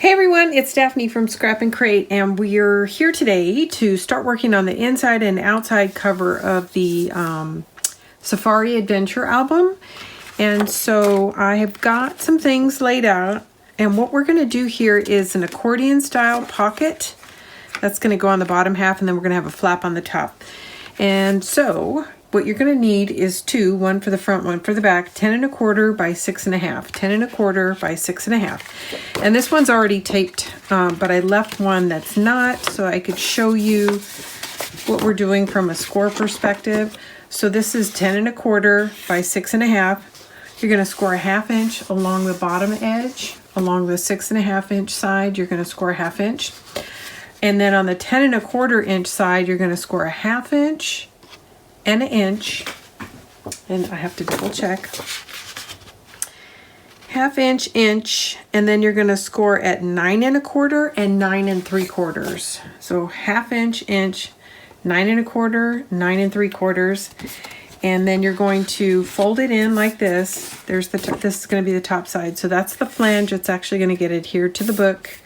Hey everyone, it's Daphne from Scrap and Crate, and we're here today to start working on the inside and outside cover of the Safari Adventure album. And so I have got some things laid out, and what we're going to do here is an accordion style pocket. That's going to go on the bottom half, and then we're going to have a flap on the top. And so what you're going to need is two, one for the front, one for the back, 10 1/4 by 6 1/2, 10 1/4 by 6 1/2. And this one's already taped, but I left one that's not, so I could show you what we're doing from a score perspective. So this is 10 1/4 by 6 1/2. You're going to score a 1/2 inch along the bottom edge. Along the 6 1/2 inch side, you're going to score a 1/2 inch. And then on the 10 1/4 inch side, you're going to score a 1/2 inch and an inch, and I have to double check, 1/2 inch, inch, and then you're going to score at 9 1/4 and 9 3/4. So 1/2 inch, inch, 9 1/4, 9 3/4, and then you're going to fold it in like this. There's the this is going to be the top side, so that's the flange. It's actually going to get adhered to the book.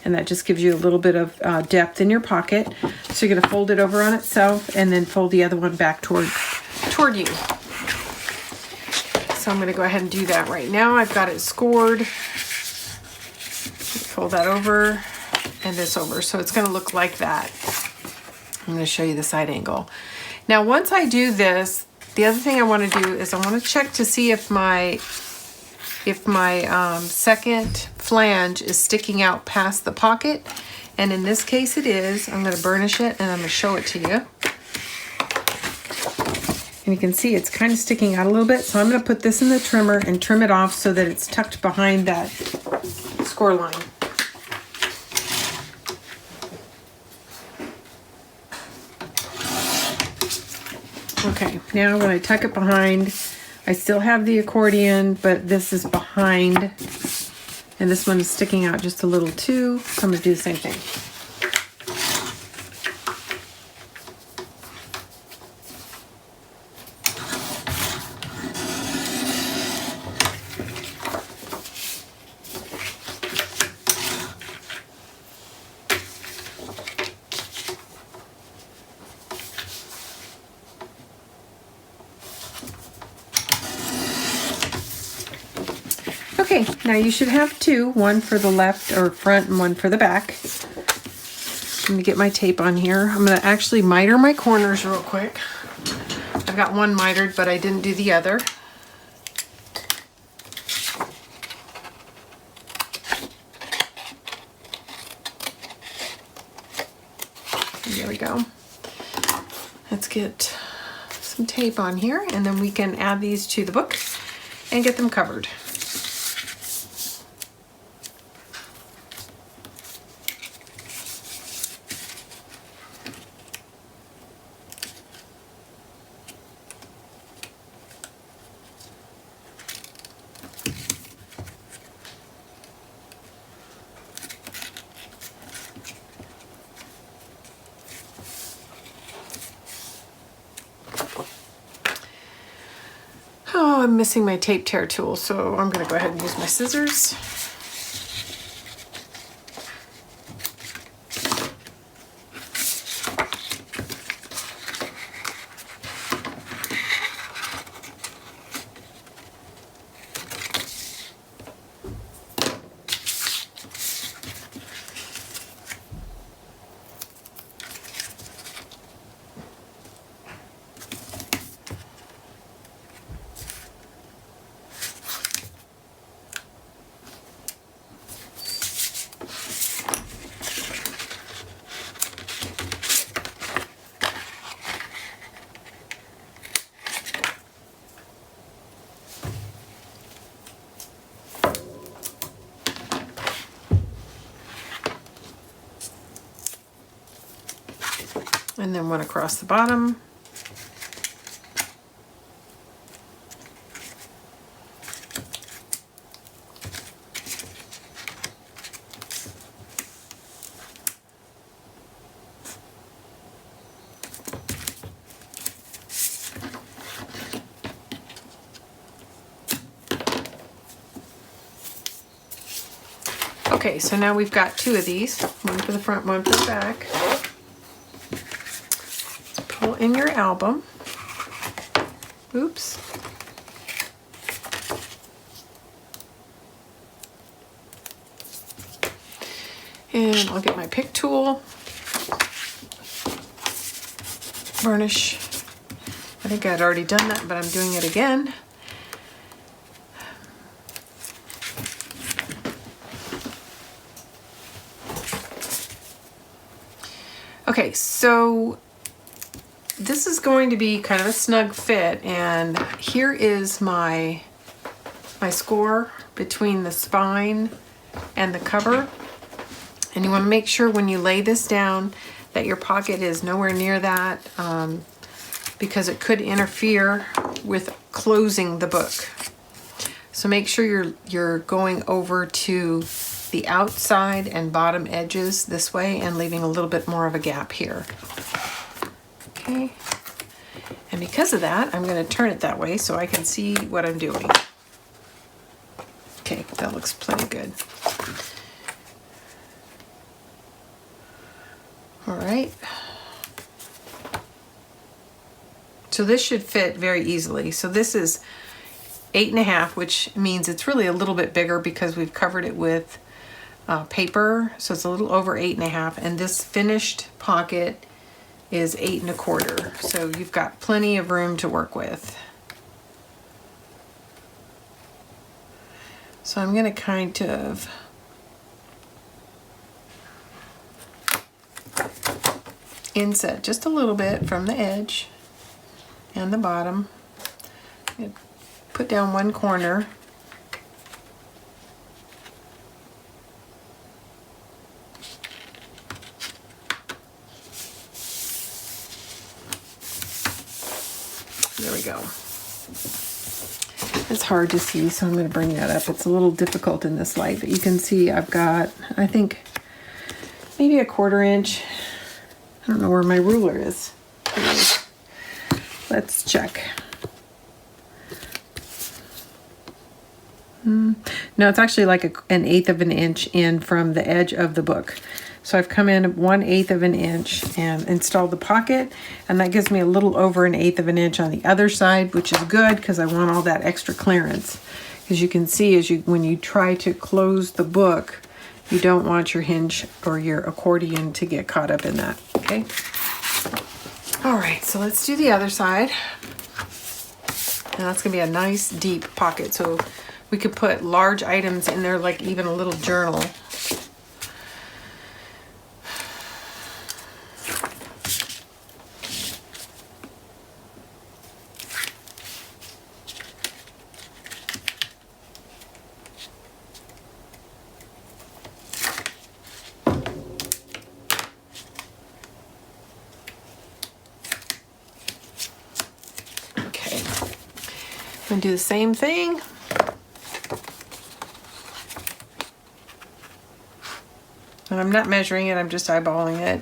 And that just gives you a little bit of depth in your pocket. So you're going to fold it over on itself and then fold the other one back toward you. So I'm going to go ahead and do that right now. I've got it scored. Fold that over and this over. So it's going to look like that. I'm going to show you the side angle. Now once I do this, the other thing I want to do is I want to check to see if my second flange is sticking out past the pocket, and in this case it is. I'm going to burnish it and I'm going to show it to you. And you can see it's kind of sticking out a little bit, so I'm going to put this in the trimmer and trim it off so that it's tucked behind that score line. Okay, now when I tuck it behind, I still have the accordion, but this is behind, and this one is sticking out just a little too, so I'm going to do the same thing. Okay, now you should have two, one for the left or front and one for the back. I'm going to get my tape on here. I'm going to actually miter my corners real quick. I've got one mitered, but I didn't do the other. There we go. Let's get some tape on here, and then we can add these to the book and get them covered. Oh, I'm missing my tape tear tool, so I'm going to go ahead and use my scissors. And then one across the bottom. Okay, so now we've got two of these, one for the front, one for the back. Pull in your album. Oops. And I'll get my pick tool. Varnish. I think I'd already done that, but I'm doing it again. Okay, so this is going to be kind of a snug fit, and here is my score between the spine and the cover. And you want to make sure when you lay this down that your pocket is nowhere near that, because it could interfere with closing the book. So make sure you're going over to the outside and bottom edges this way and leaving a little bit more of a gap here. Okay. And because of that, I'm going to turn it that way so I can see what I'm doing. Okay, that looks plenty good. All right. So this should fit very easily. So this is 8.5, which means it's really a little bit bigger because we've covered it with paper. So it's a little over 8.5, and this finished pocket is 8.25. So you've got plenty of room to work with. So I'm going to kind of inset just a little bit from the edge and the bottom. Put down one corner. There we go. It's hard to see, so I'm going to bring that up. It's a little difficult in this light, but you can see I've got, I think, maybe 1/4 inch. I don't know where my ruler is. Let's check. No, it's actually like 1/8 of an inch in from the edge of the book. So I've come in 1/8 of an inch and installed the pocket, and that gives me a little over 1/8 of an inch on the other side, which is good because I want all that extra clearance. As you can see, when you try to close the book, you don't want your hinge or your accordion to get caught up in that, okay? All right, so let's do the other side. And that's gonna be a nice deep pocket. So we could put large items in there, like even a little journal. And do the same thing. And I'm not measuring it, I'm just eyeballing it.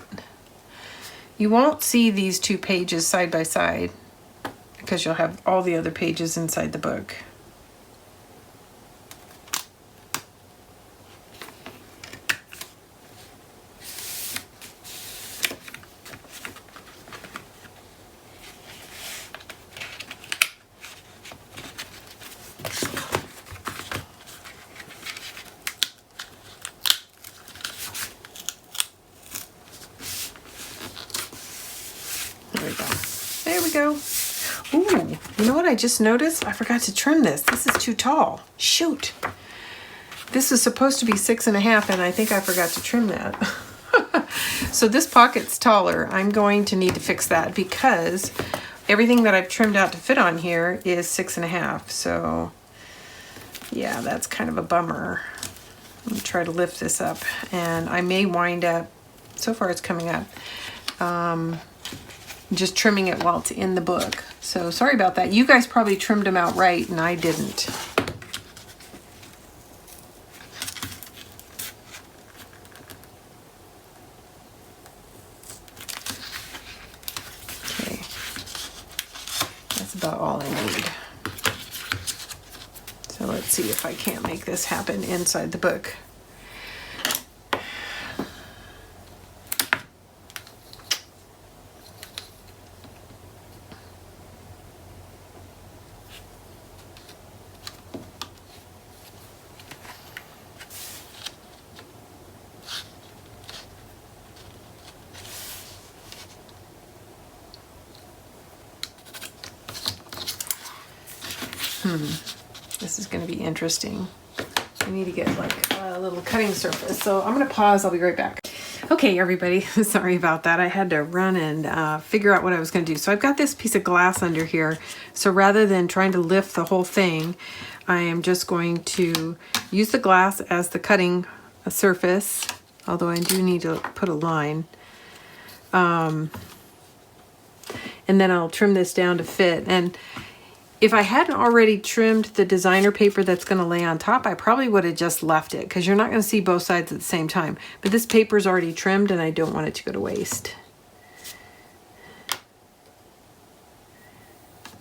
You won't see these two pages side by side because you'll have all the other pages inside the book. There we go. Ooh, you know what I just noticed? I forgot to trim this. This is too tall. Shoot. This is supposed to be 6.5, and I think I forgot to trim that. So this pocket's taller. I'm going to need to fix that because everything that I've trimmed out to fit on here is 6.5. So yeah, that's kind of a bummer. Let me try to lift this up, and I may wind up, so far it's coming up, just trimming it while it's in the book. So sorry about that. You guys probably trimmed them out right, and I didn't. Okay, that's about all I need. So let's see if I can't make this happen inside the book. This is going to be interesting. I need to get like a little cutting surface. So I'm going to pause. I'll be right back. Okay, everybody, sorry about that. I had to run and figure out what I was going to do. So I've got this piece of glass under here. So rather than trying to lift the whole thing, I am just going to use the glass as the cutting surface, although I do need to put a line. And then I'll trim this down to fit. And if I hadn't already trimmed the designer paper that's going to lay on top, I probably would have just left it, because you're not going to see both sides at the same time. But this paper's already trimmed and I don't want it to go to waste.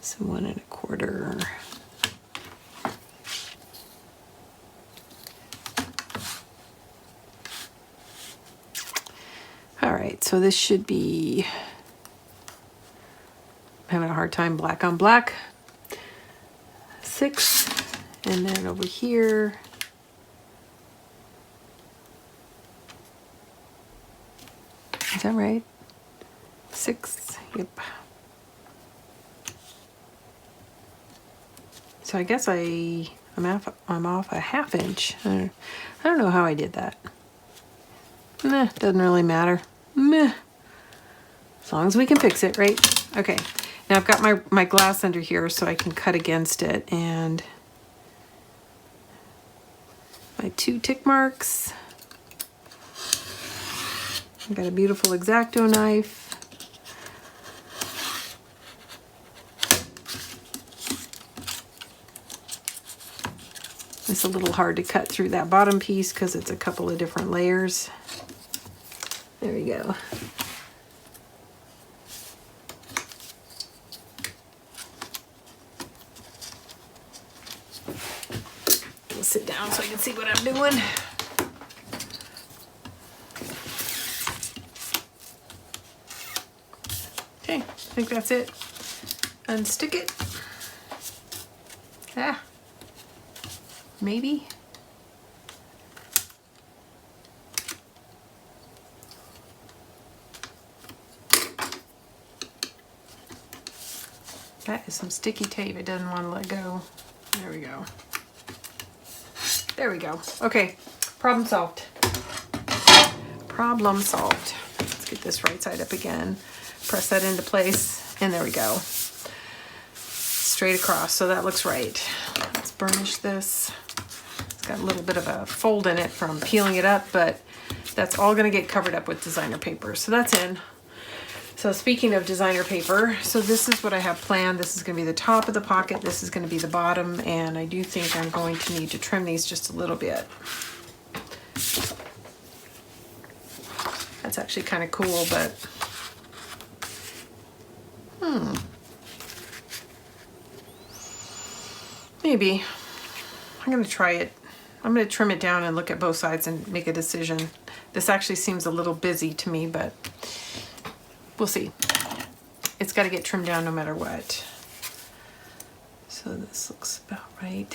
So 1 1/4. All right, so this should be, I'm having a hard time black on black. 6, and then over here, is that right? 6, yep. So I guess I'm off a 1/2 inch. I don't know how I did that. Nah, doesn't really matter. Meh. As long as we can fix it, right? Okay. Now I've got my glass under here so I can cut against it, and my 2 tick marks. I've got a beautiful X-Acto knife. It's a little hard to cut through that bottom piece because it's a couple of different layers. There we go. Sit down so I can see what I'm doing. Okay, I think that's it. Unstick it. Ah, maybe. That is some sticky tape. It doesn't want to let go. There we go. There we go. Okay, problem solved. Problem solved. Let's get this right side up again. Press that into place, and there we go. Straight across, so that looks right. Let's burnish this. It's got a little bit of a fold in it from peeling it up, but that's all gonna get covered up with designer paper. So that's in. So speaking of designer paper, so this is what I have planned. This is going to be the top of the pocket. This is going to be the bottom, and I do think I'm going to need to trim these just a little bit. That's actually kind of cool, but maybe. I'm going to try it. I'm going to trim it down and look at both sides and make a decision. This actually seems a little busy to me, but we'll see. It's got to get trimmed down no matter what. So this looks about right.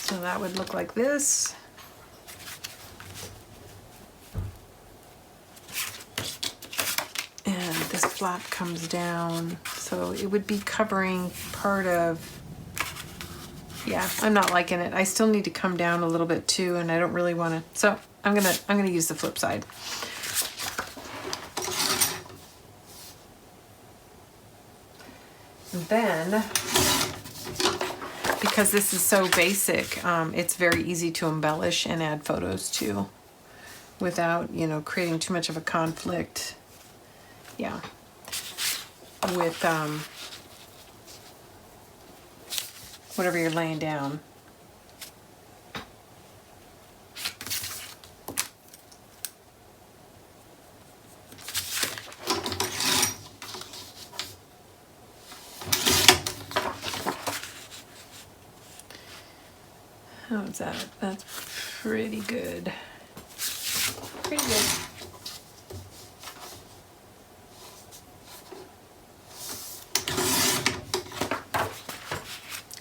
So that would look like this. And this flap comes down. So it would be covering part of, yeah, I'm not liking it. I still need to come down a little bit too, and I don't really want to. So I'm gonna use the flip side. And then, because this is so basic, it's very easy to embellish and add photos to, without, you know, creating too much of a conflict. Yeah, with whatever you're laying down. How's that? That's pretty good. Pretty good.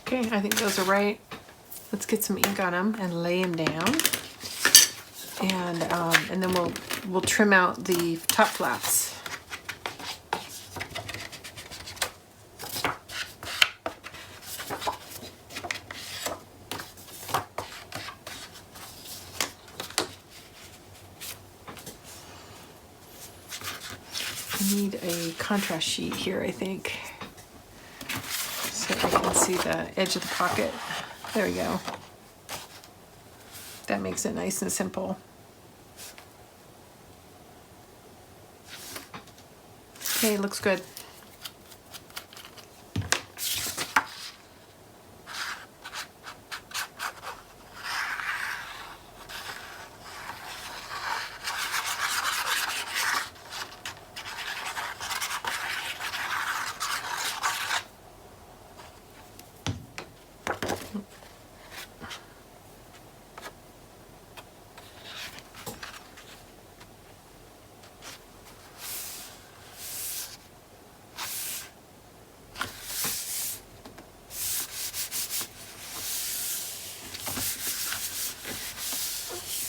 Okay, I think those are right. Let's get some ink on them and lay them down, and then we'll trim out the top flaps. a contrast sheet here, I think, so I can see the edge of the pocket. There we go. That makes it nice and simple. Okay, looks good.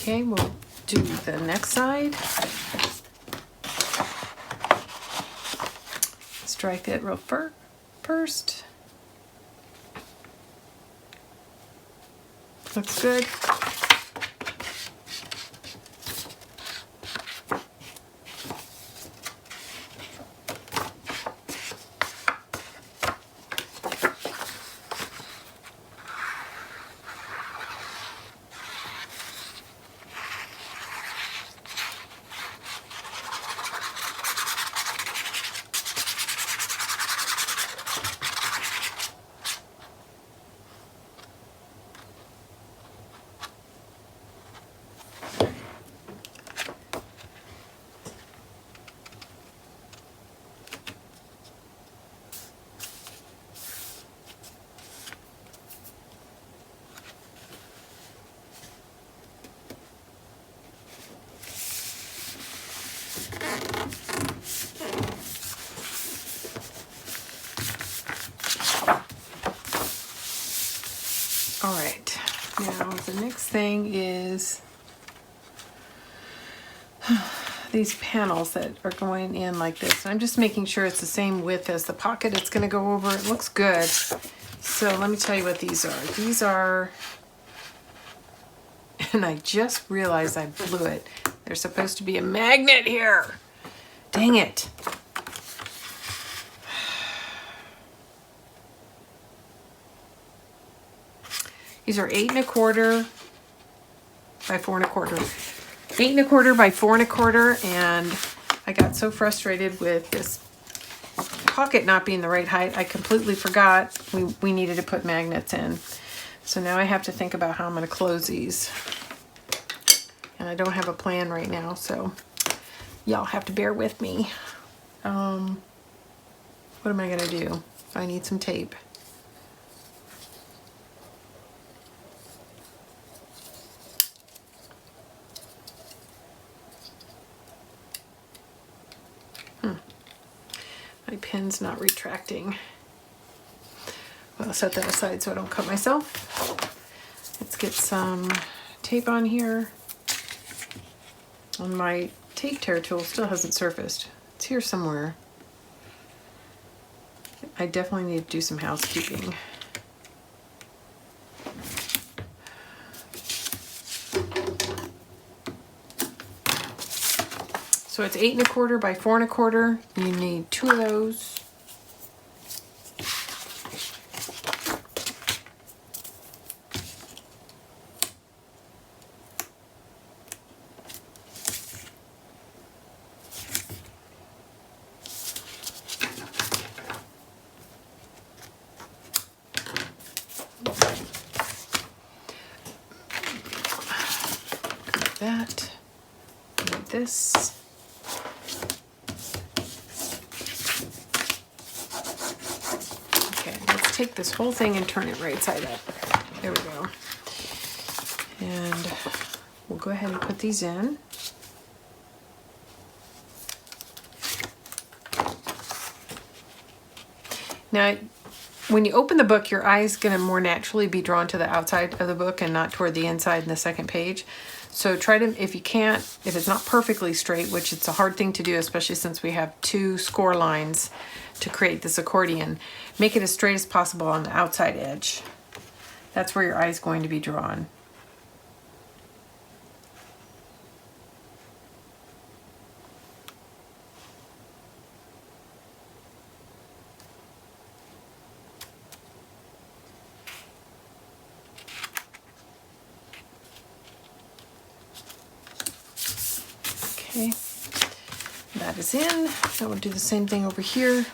Okay, we'll do the next side. Strike it real first. Looks good. All right, now the next thing is these panels that are going in like this. I'm just making sure it's the same width as the pocket it's going to go over. It looks good. So let me tell you what these are. These are, and I just realized I blew it. There's supposed to be a magnet here. Dang it. These are 8 1/4 by 4 1/4. 8 1/4 by 4 1/4, and I got so frustrated with this pocket not being the right height, I completely forgot we needed to put magnets in. So now I have to think about how I'm going to close these. And I don't have a plan right now, so y'all have to bear with me. What am I going to do? I need some tape. My pin's not retracting. Well, I'll set that aside so I don't cut myself. Let's get some tape on here. And my tape tear tool still hasn't surfaced. It's here somewhere. I definitely need to do some housekeeping. So it's 8 1/4 by 4 1/4. You need 2 of those. That. Need this. Take this whole thing and turn it right side up. There we go. And we'll go ahead and put these in. Now, when you open the book, your eye is going to more naturally be drawn to the outside of the book and not toward the inside in the second page. So try to, if you can't, if it's not perfectly straight, which it's a hard thing to do, especially since we have 2 score lines to create this accordion, make it as straight as possible on the outside edge. That's where your eye is going to be drawn. this in. I will do the same thing over here.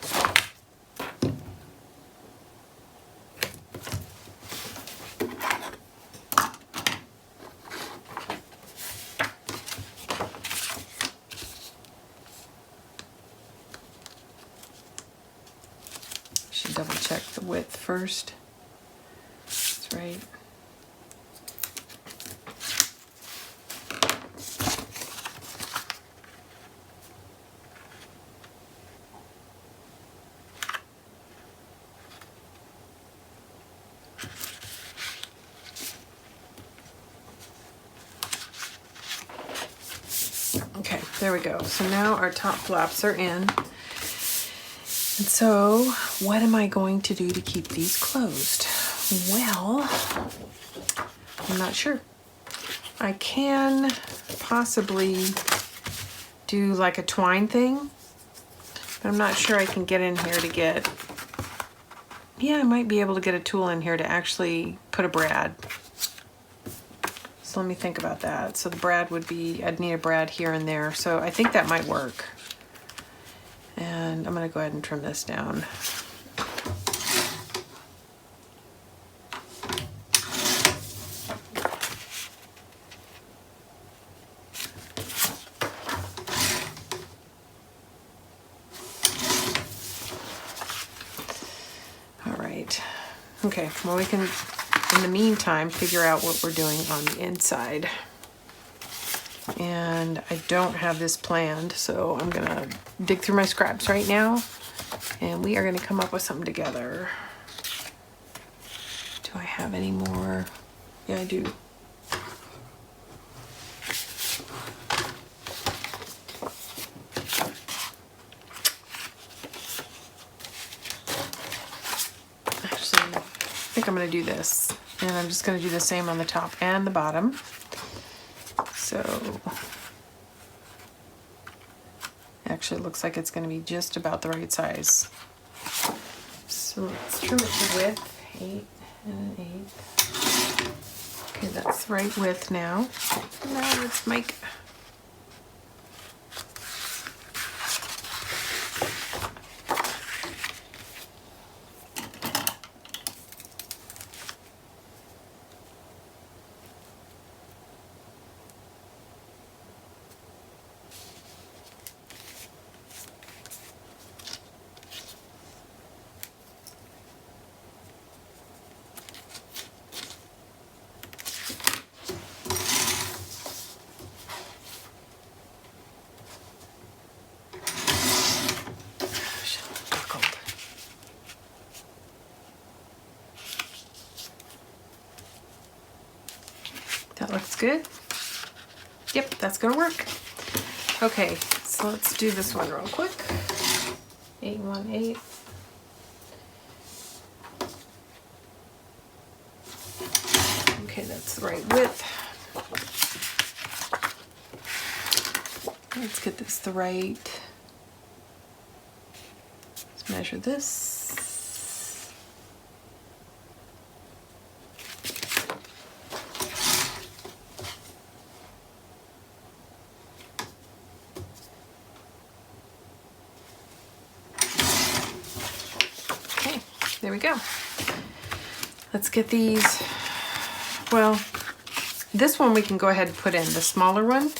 Should double check the width first. That's right. Okay, there we go. So now our top flaps are in. And so what am I going to do to keep these closed? Well, I'm not sure. I can possibly do like a twine thing, but I'm not sure I can get in here to get, yeah, I might be able to get a tool in here to actually put a brad. So let me think about that. So the brad would be, I'd need a brad here and there. So I think that might work. And I'm gonna go ahead and trim this down. All right. Okay, well, we can, in the meantime, figure out what we're doing on the inside. And I don't have this planned, so I'm gonna dig through my scraps right now, and we are gonna come up with something together. Do I have any more? Yeah, I do. Actually, I think I'm gonna do this, and I'm just gonna do the same on the top and the bottom. So actually it looks like it's going to be just about the right size. So let's trim it to width, 8 and an 8. Okay, that's the right width now. Now let's make that looks good. Yep, that's gonna work. Okay, so let's do this one real quick. 8 1/8. Okay, that's the right width. Let's get this the right. Let's measure this. There we go. Let's get these. Well, this one we can go ahead and put in, the smaller one.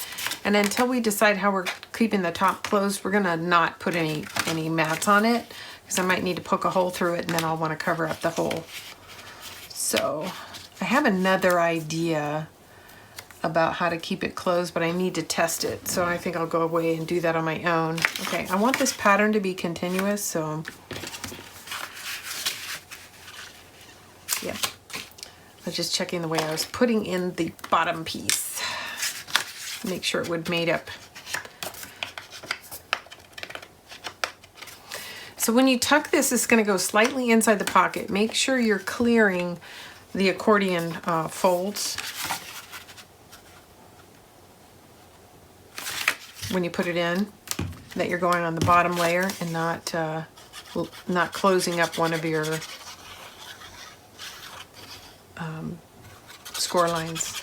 And until we decide how we're keeping the top closed, we're gonna not put any mats on it, because I might need to poke a hole through it and then I'll want to cover up the hole. So I have another idea about how to keep it closed, but I need to test it. So I think I'll go away and do that on my own. Okay, I want this pattern to be continuous, so yeah, I was just checking the way I was putting in the bottom piece. Make sure it would mate up. So when you tuck this, it's going to go slightly inside the pocket. Make sure you're clearing the accordion folds when you put it in, that you're going on the bottom layer and not closing up one of your score lines.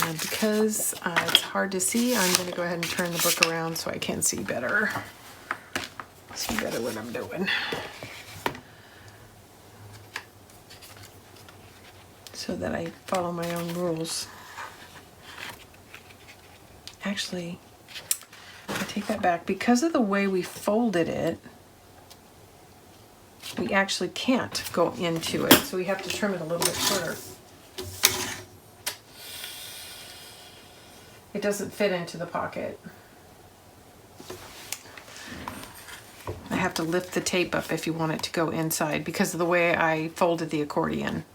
And because it's hard to see, I'm going to go ahead and turn the book around so I can see better. See better what I'm doing. So that I follow my own rules. Actually, I take that back. Because of the way we folded it, we actually can't go into it. So we have to trim it a little bit shorter. It doesn't fit into the pocket. I have to lift the tape up if you want it to go inside because of the way I folded the accordion.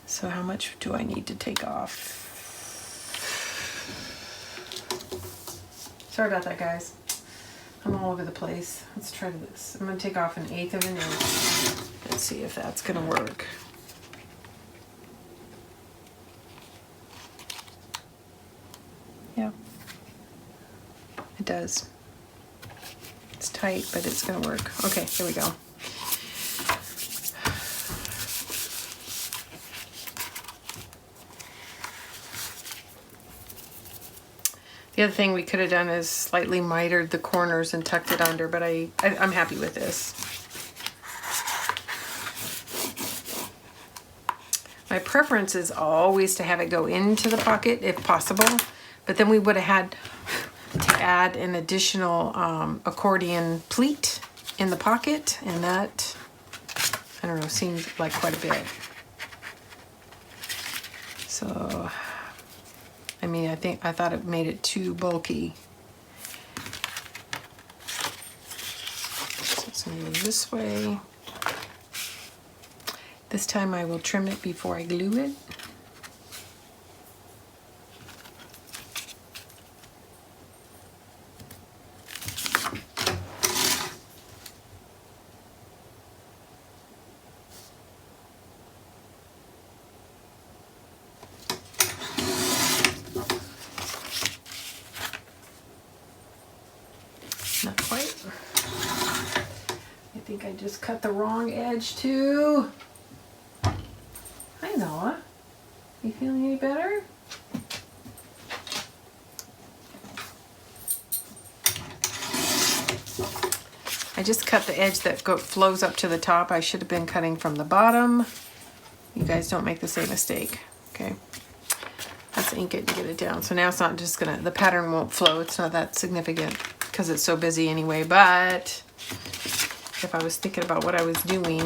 So how much do I need to take off? Sorry about that, guys. I'm all over the place. Let's try this. I'm going to take off 1/8 of an inch. Let's see if that's going to work. Yeah, it does. It's tight, but it's going to work. Okay, here we go. The other thing we could have done is slightly mitered the corners and tucked it under, but I'm happy with this. My preference is always to have it go into the pocket if possible, but then we would have had to add an additional accordion pleat in the pocket, and that, I don't know, seemed like quite a bit. So, I mean, I thought it made it too bulky. So it's gonna go this way. This time I will trim it before I glue it. Not quite. I think I just cut the wrong edge too. Hi Noah. You feeling any better? I just cut the edge that flows up to the top. I should have been cutting from the bottom. You guys don't make the same mistake. Okay. Let's ink it and get it down. So now it's not just gonna, the pattern won't flow. It's not that significant because it's so busy anyway, but if I was thinking about what I was doing,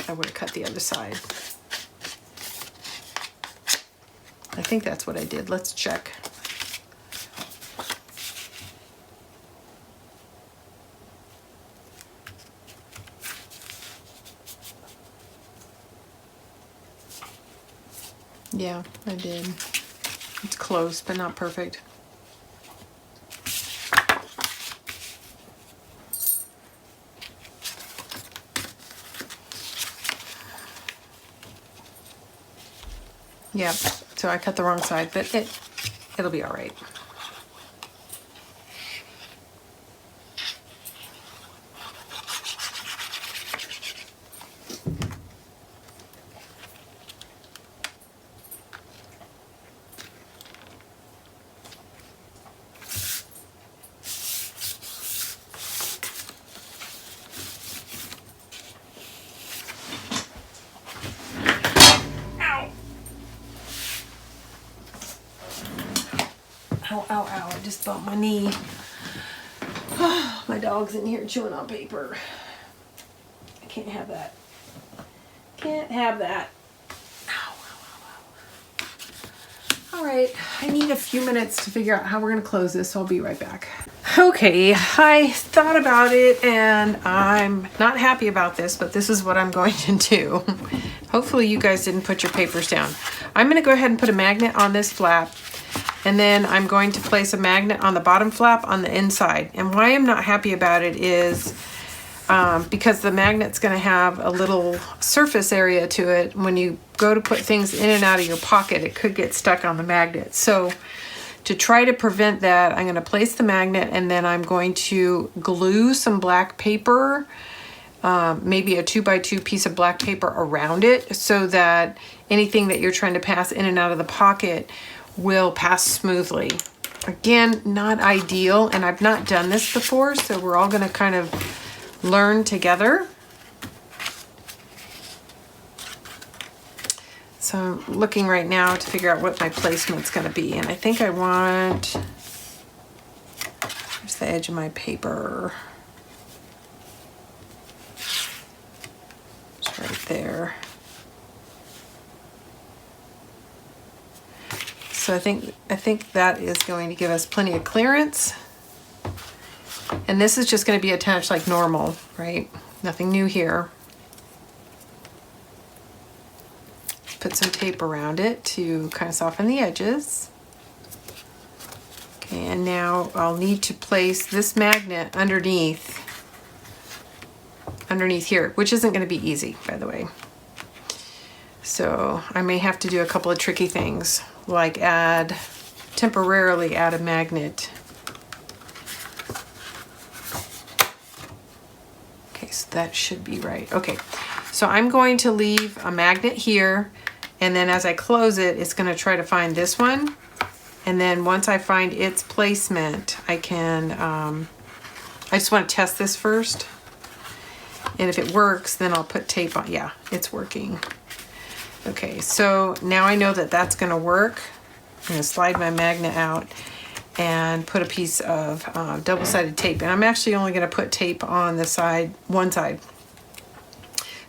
I would have cut the other side. I think that's what I did. Let's check. Yeah, I did. It's close, but not perfect. Yeah, so I cut the wrong side, but it'll be all right. Ow, ow, ow, I just bumped my knee. My dog's in here chewing on paper. I can't have that. Can't have that. Ow, ow, ow, ow. All right, I need a few minutes to figure out how we're gonna close this, so I'll be right back. Okay, I thought about it and I'm not happy about this, but this is what I'm going to do. Hopefully you guys didn't put your papers down. I'm gonna go ahead and put a magnet on this flap, and then I'm going to place a magnet on the bottom flap on the inside. And why I'm not happy about it is because the magnet's gonna have a little surface area to it. When you go to put things in and out of your pocket, it could get stuck on the magnet. So to try to prevent that, I'm gonna place the magnet and then I'm going to glue some black paper maybe a 2x2 piece of black paper around it so that anything that you're trying to pass in and out of the pocket will pass smoothly. Again, not ideal, and I've not done this before, so we're all gonna kind of learn together. So I'm looking right now to figure out what my placement's gonna be, and I think I want, here's the edge of my paper. It's right there. So I think that is going to give us plenty of clearance. And this is just going to be attached like normal, right? Nothing new here. Put some tape around it to kind of soften the edges. Okay, and now I'll need to place this magnet underneath here, which isn't going to be easy, by the way. So I may have to do a couple of tricky things, like temporarily add a magnet. Okay, so that should be right. Okay, so I'm going to leave a magnet here, and then as I close it, it's going to try to find this one. And then once I find its placement, I can, I just want to test this first. And if it works, then I'll put tape on. Yeah, it's working. Okay, so now I know that that's going to work. I'm going to slide my magnet out and put a piece of double-sided tape. And I'm actually only going to put tape on the side, one side.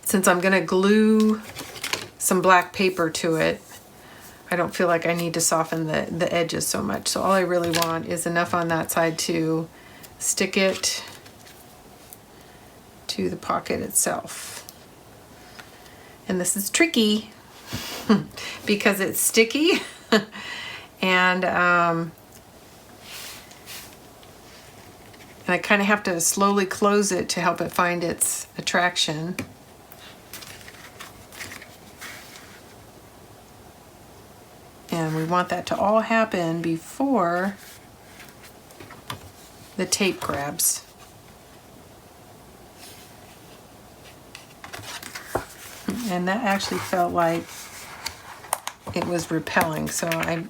Since I'm going to glue some black paper to it, I don't feel like I need to soften the edges so much. So all I really want is enough on that side to stick it to the pocket itself. And this is tricky because it's sticky and I kind of have to slowly close it to help it find its attraction. And we want that to all happen before the tape grabs. And that actually felt like it was repelling, so I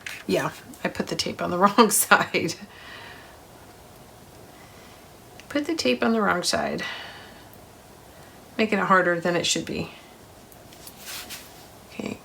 put the tape on the wrong side. Put the tape on the wrong side, making it harder than it should be. Okay.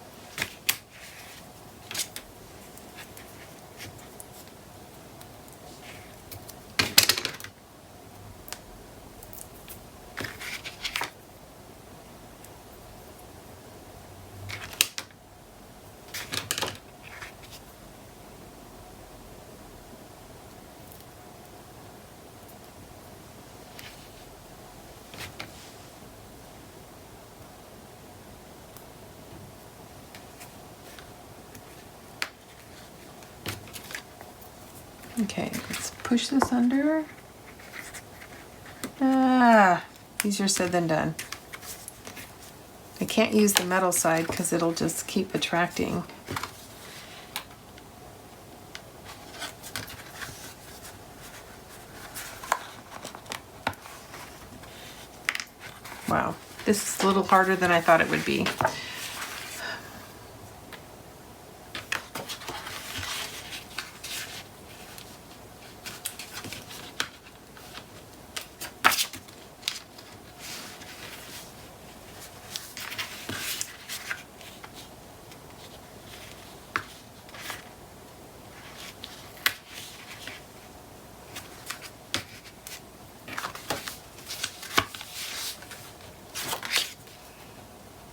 Okay, let's push this under. Easier said than done. I can't use the metal side because it'll just keep attracting. Wow, this is a little harder than I thought it would be.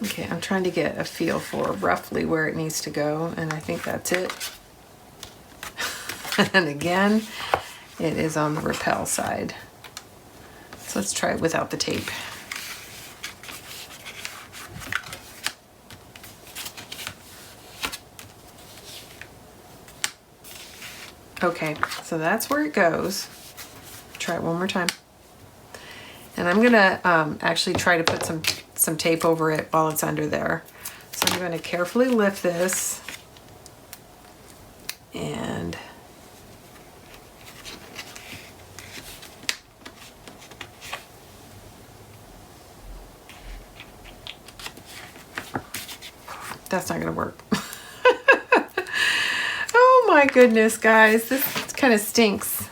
Okay, I'm trying to get a feel for roughly where it needs to go, and I think that's it. And again, it is on the repel side. So let's try it without the tape. Okay, so that's where it goes. Try it one more time. And I'm gonna actually try to put some tape over it while it's under there. So I'm going to carefully lift this and That's not gonna work. Oh my goodness, guys, this kind of stinks.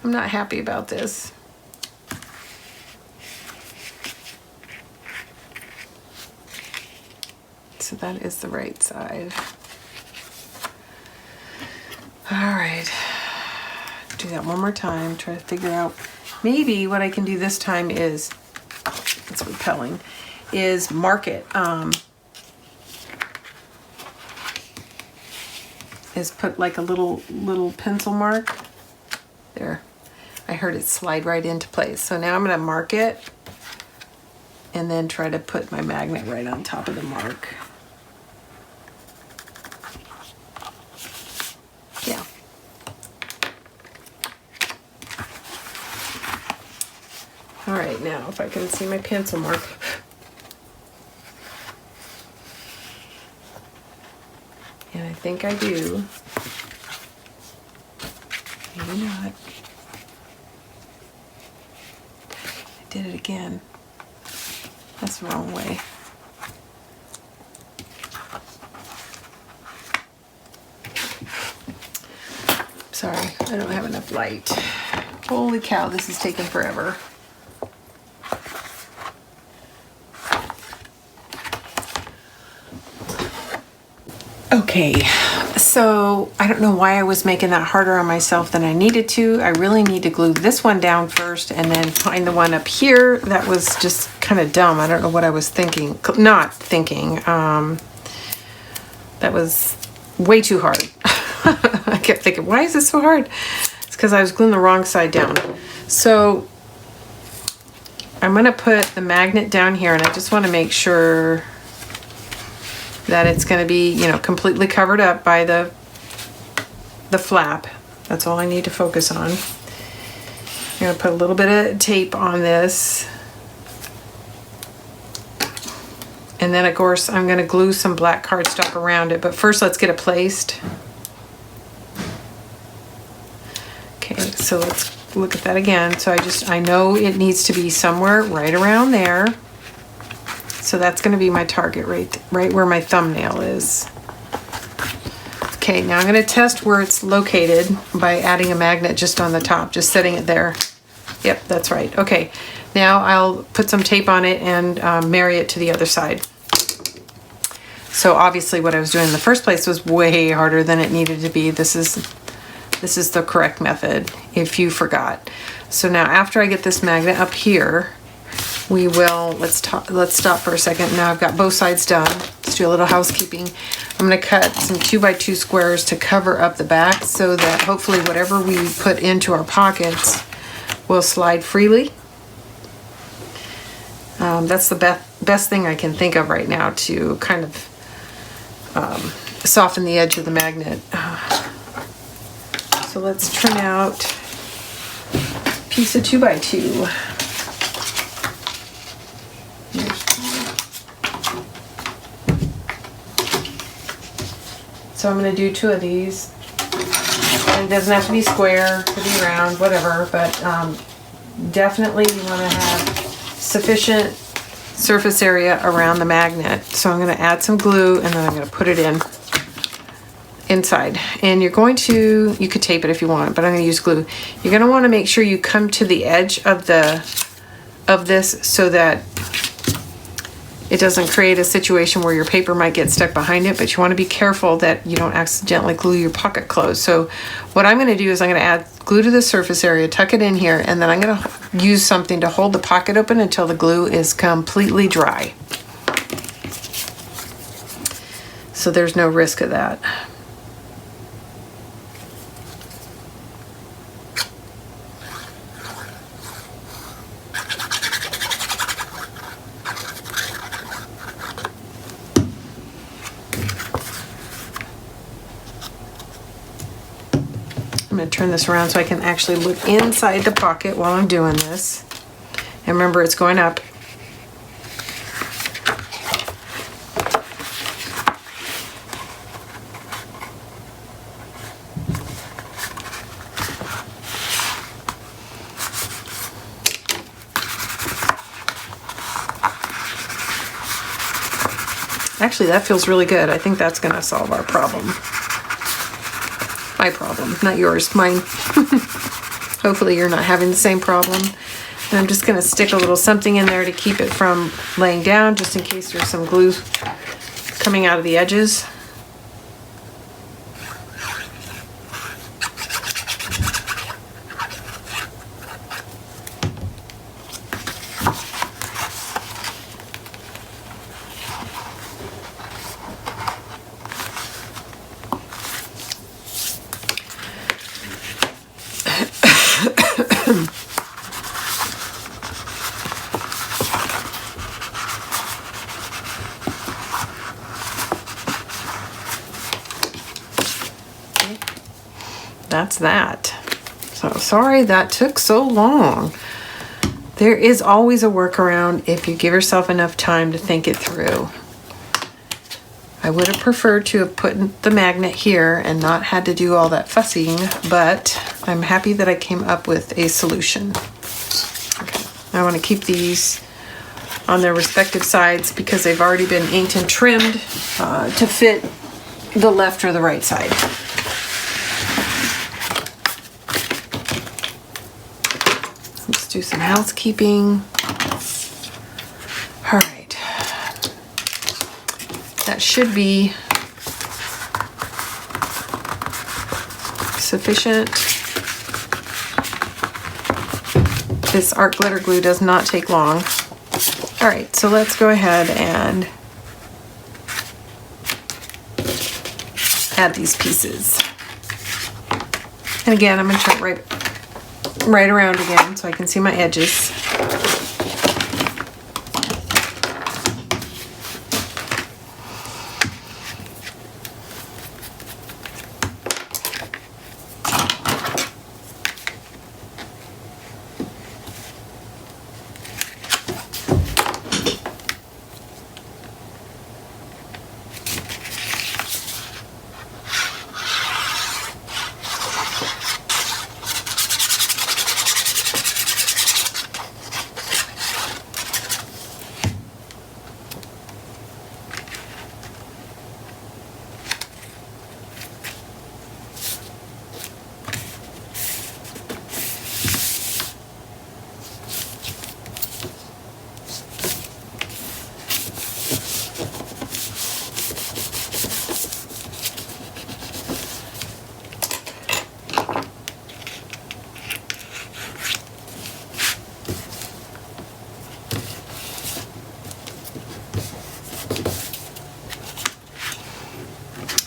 I'm not happy about this. So that is the right side. All right, do that one more time. Try to figure out, maybe what I can do this time is, it's repelling, is mark it. Is put like a little pencil mark there. I heard it slide right into place. So now I'm going to mark it and then try to put my magnet right on top of the mark. Yeah. All right, now if I can see my pencil mark. And I think I do. Maybe not. I did it again. That's the wrong way. Sorry, I don't have enough light. Holy cow, this is taking forever. Okay, so I don't know why I was making that harder on myself than I needed to. I really need to glue this one down first and then find the one up here. That was just kind of dumb. I don't know what I was thinking. Not thinking. That was way too hard. I kept thinking, why is this so hard? It's because I was gluing the wrong side down. So I'm going to put the magnet down here, and I just want to make sure that it's going to be, you know, completely covered up by the flap. That's all I need to focus on. I'm going to put a little bit of tape on this. And then of course I'm going to glue some black cardstock around it, but first let's get it placed. Okay, so let's look at that again. So I know it needs to be somewhere right around there. So that's going to be my target right where my thumbnail is. Okay, now I'm going to test where it's located by adding a magnet just on the top, just setting it there. Yep, that's right. Okay, now I'll put some tape on it and marry it to the other side. So obviously what I was doing in the first place was way harder than it needed to be. This is the correct method if you forgot. So now after I get this magnet up here, we will, let's stop for a second. Now I've got both sides done. Let's do a little housekeeping. I'm going to cut some 2x2 squares to cover up the back so that hopefully whatever we put into our pockets will slide freely. That's the best thing I can think of right now to kind of soften the edge of the magnet. So let's trim out a piece of 2x2. So I'm going to do 2 of these. And it doesn't have to be square, it could be round, whatever, but definitely you want to have sufficient surface area around the magnet. So I'm going to add some glue and then I'm going to put it inside. And you're going to, you could tape it if you want, but I'm going to use glue. You're going to want to make sure you come to the edge of this so that it doesn't create a situation where your paper might get stuck behind it, but you want to be careful that you don't accidentally glue your pocket closed. So what I'm going to do is I'm going to add glue to the surface area, tuck it in here, and then I'm going to use something to hold the pocket open until the glue is completely dry. So there's no risk of that. I'm going to turn this around so I can actually look inside the pocket while I'm doing this. And remember, it's going up. Actually, that feels really good. I think that's gonna solve our problem. My problem, not yours, mine. Hopefully you're not having the same problem. And I'm just gonna stick a little something in there to keep it from laying down, just in case there's some glue coming out of the edges. That's that. So sorry that took so long. There is always a workaround if you give yourself enough time to think it through. I would have preferred to have put the magnet here and not had to do all that fussing, but I'm happy that I came up with a solution. Okay, I want to keep these on their respective sides because they've already been inked and trimmed to fit the left or the right side. Let's do some housekeeping. All right. That should be sufficient. This art glitter glue does not take long. All right, so let's go ahead and add these pieces. And again, I'm going to turn right around again so I can see my edges.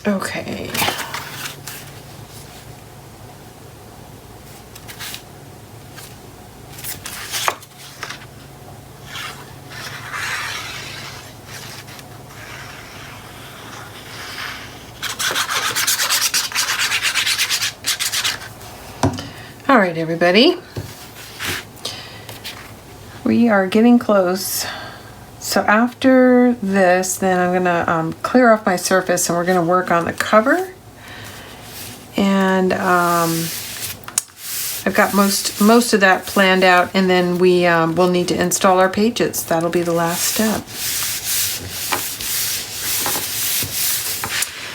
Okay. All right, everybody. We are getting close. So after this, then I'm gonna clear off my surface and we're gonna work on the cover. And I've got most of that planned out, and then we will need to install our pages. That'll be the last step.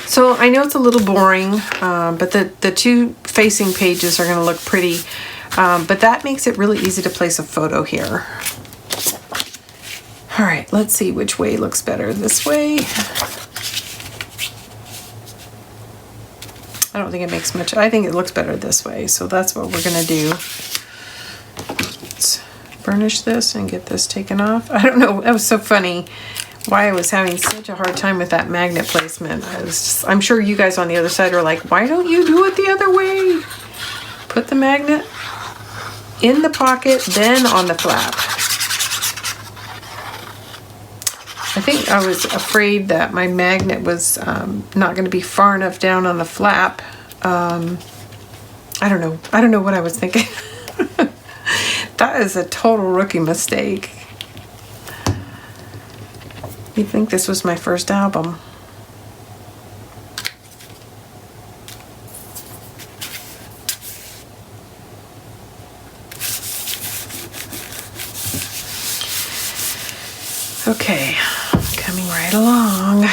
So I know it's a little boring, but the two facing pages are gonna look pretty, but that makes it really easy to place a photo here. All right, let's see which way looks better. This way. I don't think it makes much. I think it looks better this way, so that's what we're gonna do. Let's burnish this and get this taken off. I don't know, that was so funny why I was having such a hard time with that magnet placement. I'm sure you guys on the other side are like, why don't you do it the other way? Put the magnet in the pocket, then on the flap. I think I was afraid that my magnet was not going to be far enough down on the flap. I don't know. I don't know what I was thinking. That is a total rookie mistake. You'd think this was my first album. Okay, coming right right along.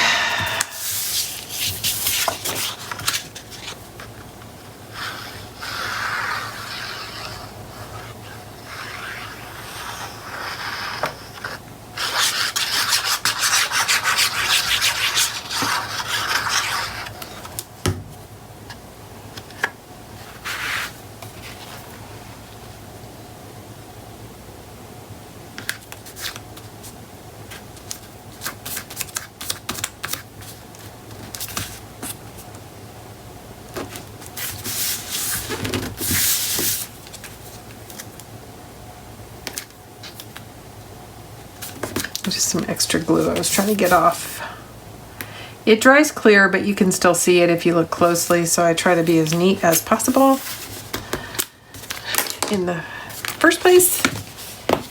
Just some extra glue I was trying to get off. It dries clear, but you can still see it if you look closely, so I try to be as neat as possible in the first place.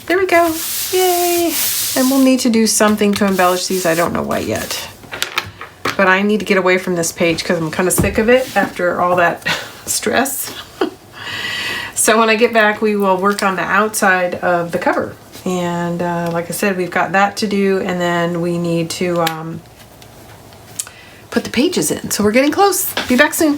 There we go. Yay! And we'll need to do something to embellish these. I don't know what yet. But I need to get away from this page because I'm kind of sick of it after all that stress. So when I get back, we will work on the outside of the cover. And like I said, we've got that to do, and then we need to put the pages in. So we're getting close. Be back soon.